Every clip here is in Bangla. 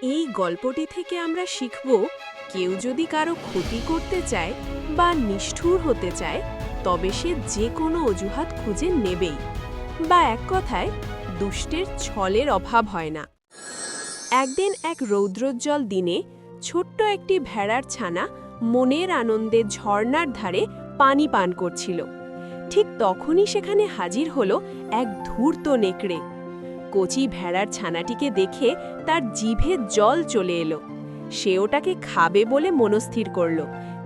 এই গল্পটি থেকে আমরা শিখব, কেউ যদি কারো ক্ষতি করতে চায় বা নিষ্ঠুর হতে চায়, তবে সে যে কোনো অজুহাত খুঁজে নেবেই, বা এক কথায় দুষ্টের ছলের অভাব হয় না। একদিন এক রৌদ্রোজ্জ্বল দিনে ছোট্ট একটি ভেড়ার ছানা মনের আনন্দে ঝর্ণার ধারে পানি পান করছিল। ঠিক তখনই সেখানে হাজির হলো এক ধূর্ত নেকড়ে। কচি ভেড়ার ছানাটিকে দেখে তার জিভে জল চলে এলো। সে ওটাকে খাবে বলে মনস্থির করল,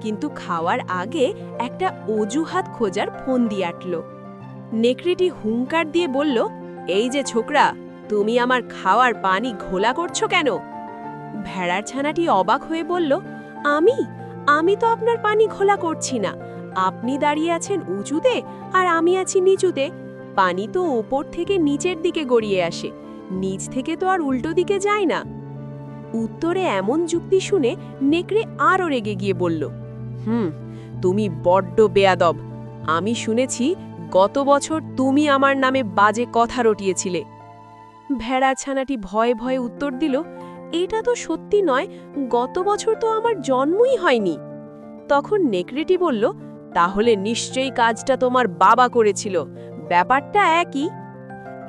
কিন্তু খাওয়ার আগে একটা অজুহাত খোঁজার ফন্দি আঁটল। নেকড়েটি হুঙ্কার দিয়ে বলল, এই যে ছোকরা, তুমি আমার খাওয়ার পানি ঘোলা করছো কেন? ভেড়ার ছানাটি অবাক হয়ে বলল, আমি তো আপনার পানি ঘোলা করছি না। আপনি দাঁড়িয়ে আছেন উঁচুতে আর আমি আছি নিচুতে। পানি তো ওপর থেকে নিচের দিকে গড়িয়ে আসে, নিচ থেকে তো আর উল্টো দিকে যায় না। উত্তরে এমন যুক্তি শুনে নেকড়ে আরও রেগে গিয়ে বলল, তুমি বড্ড বেয়াদব। আমি শুনেছি গত বছর তুমি আমার নামে বাজে কথা রটিয়েছিলে। ভেড়া ছানাটি ভয়ে ভয়ে উত্তর দিল, এটা তো সত্যি নয়, গত বছর তো আমার জন্মই হয়নি। তখন নেকড়েটি বলল, তাহলে নিশ্চয়ই কাজটা তোমার বাবা করেছিল, ব্যাপারটা একই।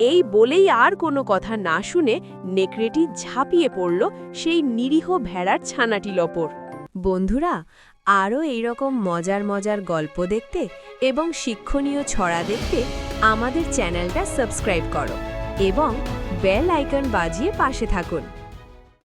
এই বলেই আর কোনো কথা না শুনে নেকড়েটি ঝাঁপিয়ে পড়ল সেই নিরীহ ভেড়ার ছানাটির ওপর। বন্ধুরা, আরও এইরকম মজার মজার গল্প দেখতে এবং শিক্ষণীয় ছড়া দেখতে আমাদের চ্যানেলটা সাবস্ক্রাইব করো এবং বেল আইকন বাজিয়ে পাশে থাকুন।